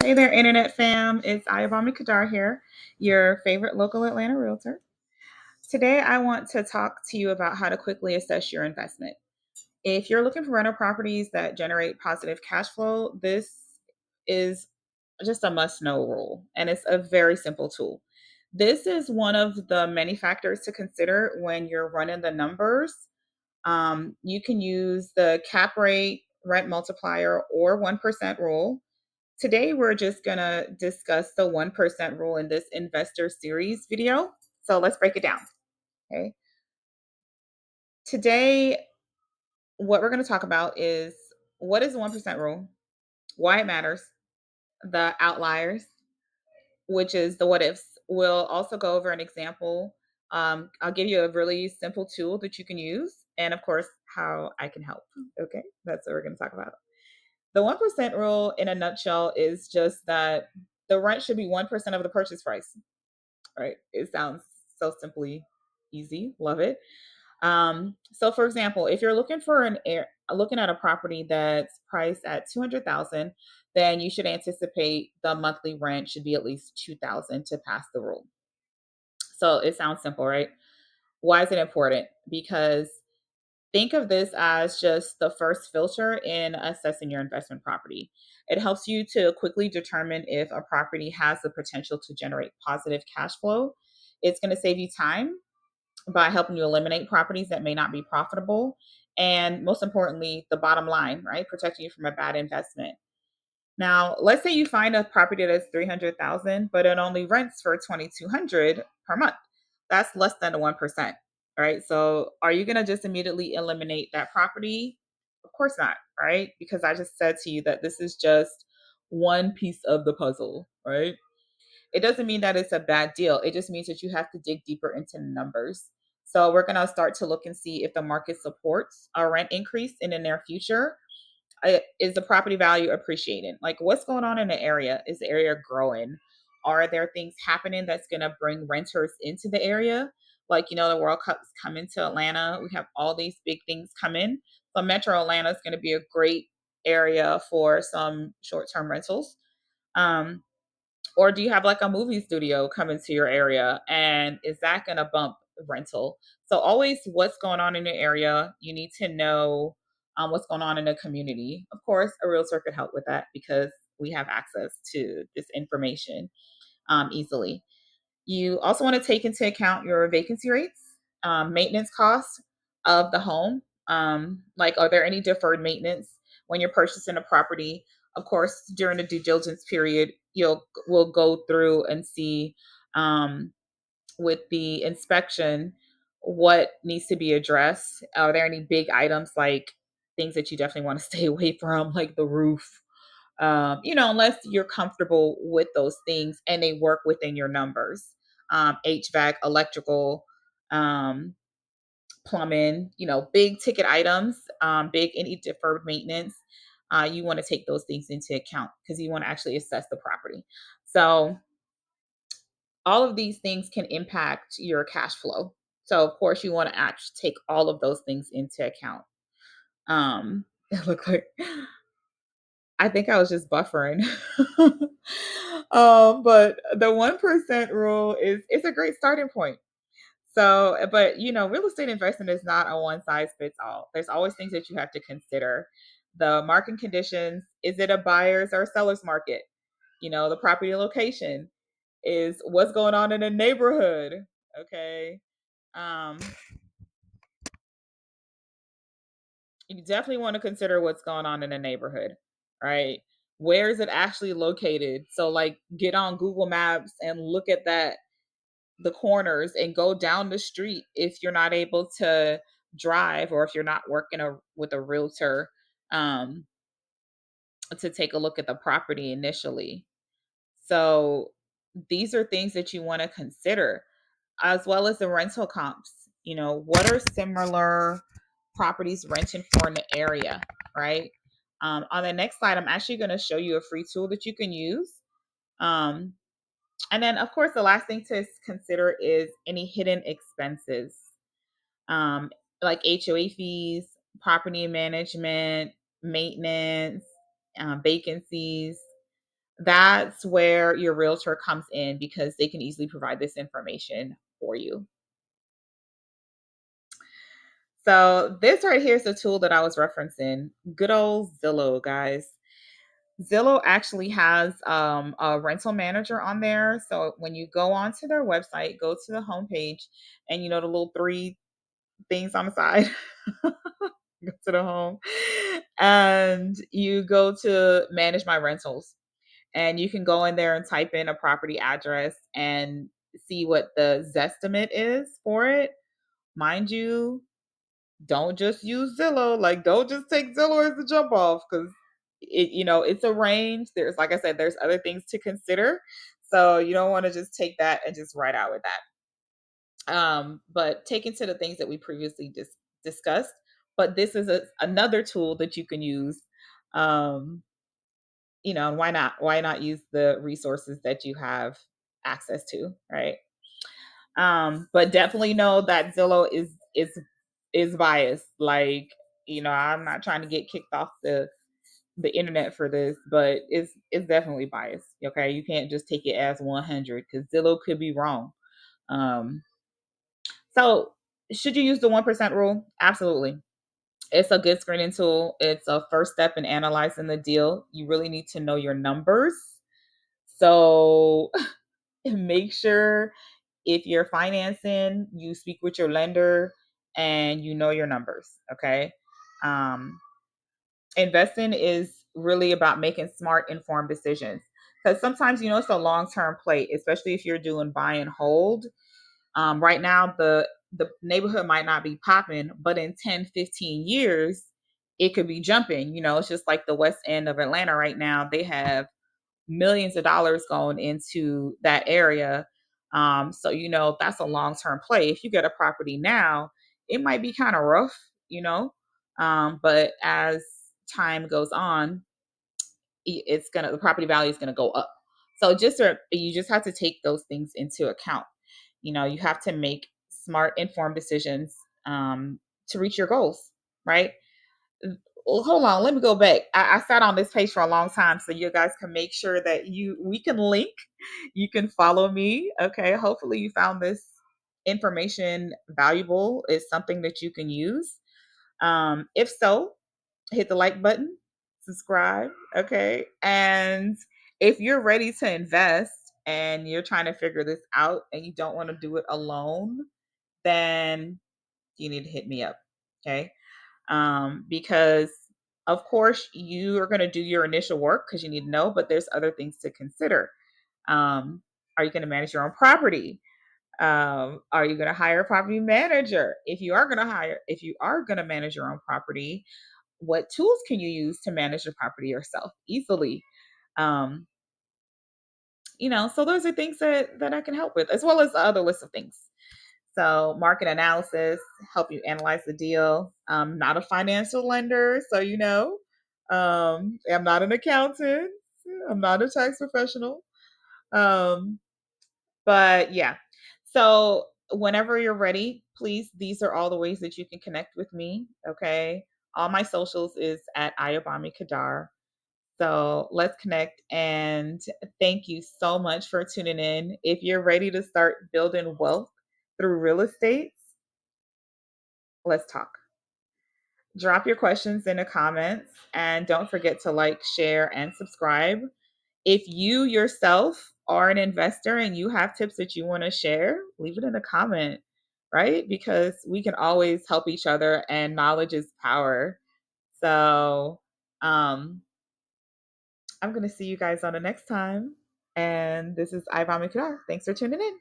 Hey there, Internet fam. It's Ayabami Kadar here, your favorite local Atlanta realtor. Today, I want to talk to you about how to quickly assess your investment. If you're looking for rental properties that generate positive cash flow, this is just a must know rule, and it's a very simple tool. This is one of the many factors to consider when you're running the numbers. You can use the cap rate, rent multiplier, or 1% rule. Today, we're just going to discuss the 1% rule in this investor series video. So let's break it down. Okay. Today, what we're going to talk about is what is the 1% rule, why it matters, the outliers, which is the what ifs. We'll also go over an example. I'll give you a really simple tool that you can use, and of course, how I can help. Okay. That's what we're going to talk about. The 1% rule, in a nutshell, is just that the rent should be 1% of the purchase price. Right? It sounds so simply easy. Love it. So for example, if you're looking for looking at a property that's priced at 200,000, then you should anticipate the monthly rent should be at least 2,000 to pass the rule. So it sounds simple, right? Why is it important? Because think of this as just the first filter in assessing your investment property. It helps you to quickly determine if a property has the potential to generate positive cash flow. It's going to save you time by helping you eliminate properties that may not be profitable. And most importantly, the bottom line, right? Protecting you from a bad investment. Now, let's say you find a property that's 300,000, but it only rents for 2,200 per month. That's less than the 1%, right? So, are you going to just immediately eliminate that property? Of course not, right? Because I just said to you that this is just one piece of the puzzle, right? It doesn't mean that it's a bad deal. It just means that you have to dig deeper into the numbers. So, we're going to start to look and see if the market supports a rent increase in the near future. Is the property value appreciating? Like, what's going on in the area? Is the area growing? Are there things happening that's going to bring renters into the area? Like, the World Cup's coming to Atlanta. We have all these big things coming. So, Metro Atlanta is going to be a great area for some short term rentals. Um, or do you have like a movie studio coming to your area? And is that going to bump rental? So, always what's going on in your area. You need to know what's going on in the community. Of course, a realtor could help with that because we have access to this information easily. You also want to take into account your vacancy rates, maintenance costs of the home. Like, are there any deferred maintenance when you're purchasing a property? Of course, during the due diligence period, we'll go through and see with the inspection what needs to be addressed. Are there any big items like things that you definitely want to stay away from, like the roof? Unless you're comfortable with those things and they work within your numbers. HVAC, electrical, um, plumbing, big ticket items, big any deferred maintenance. You want to take those things into account because you want to actually assess the property. So, all of these things can impact your cash flow. So, of course, you want to actually take all of those things into account. It looked like I think I was just buffering. But the 1% rule is it's a great starting point. So, but real estate investment is not a one size fits all. There's always things that you have to consider. The market conditions, is it a buyer's or seller's market? The property location is what's going on in the neighborhood. Okay. Um, you definitely want to consider what's going on in the neighborhood, right? Where is it actually located? So, like, get on Google Maps and look at the corners, and go down the street if you're not able to drive, or if you're not working with a realtor, um, to take a look at the property initially. So, these are things that you want to consider, as well as the rental comps. What are similar properties renting for in the area, right? On the next slide, I'm actually going to show you a free tool that you can use. Um, and then, of course, the last thing to consider is any hidden expenses, um, like HOA fees, property management, maintenance, vacancies. That's where your realtor comes in because they can easily provide this information for you. So this right here is the tool that I was referencing. Good old Zillow, guys. Zillow actually has a rental manager on there. So when you go onto their website, go to the homepage, and you know the little three things on the side. Go to the home, and you go to manage my rentals, and you can go in there and type in a property address and see what the Zestimate is for it. Mind you, don't just use Zillow. Like, don't just take Zillow as a jump off because it's a range. There's, like I said, there's other things to consider. So you don't want to just take that and just write out with that. But take into the things that we previously discussed. But this is another tool that you can use. Um, and why not? Why not use the resources that you have access to, right? But definitely know that Zillow is biased. Like, I'm not trying to get kicked off the internet for this, but it's definitely biased. Okay, you can't just take it as 100 because Zillow could be wrong. Um, so should you use the 1% rule? Absolutely. It's a good screening tool. It's a first step in analyzing the deal. You really need to know your numbers. So make sure if you're financing, you speak with your lender and you know your numbers. Okay. Um, Investing is really about making smart, informed decisions. Because sometimes, it's a long term play, especially if you're doing buy and hold. Right now, the neighborhood might not be popping, but in 10, 15 years, it could be jumping. It's just like the west end of Atlanta right now. They have millions of dollars going into that area. So that's a long term play. If you get a property now, it might be kind of rough, you know. But as time goes on, the property value is gonna go up. So you just have to take those things into account. You have to make smart, informed decisions to reach your goals, right? Well, hold on, let me go back. I sat on this page for a long time, so you guys can make sure that we can link. You can follow me. Okay. Hopefully you found this information valuable. It's something that you can use. If so, hit the like button, subscribe. Okay. And if you're ready to invest and you're trying to figure this out and you don't want to do it alone, then you need to hit me up. Okay. Because of course you are going to do your initial work because you need to know, but there's other things to consider. Are you going to manage your own property? Are you going to hire a property manager? If you are going to manage your own property, what tools can you use to manage the property yourself easily? Um, so those are things that I can help with, as well as the other list of things. So market analysis, help you analyze the deal. I'm not a financial lender, so I'm not an accountant. I'm not a tax professional. Um, but yeah. So whenever you're ready, please, these are all the ways that you can connect with me. Okay. All my socials is at Ayobami Kadar. So let's connect, and thank you so much for tuning in. If you're ready to start building wealth through real estate, let's talk. Drop your questions in the comments and don't forget to like, share, and subscribe. If you yourself are an investor and you have tips that you want to share, leave it in a comment, right? Because we can always help each other and knowledge is power. So, I'm going to see you guys on the next time. And this is Ivan Mikudar. Thanks for tuning in.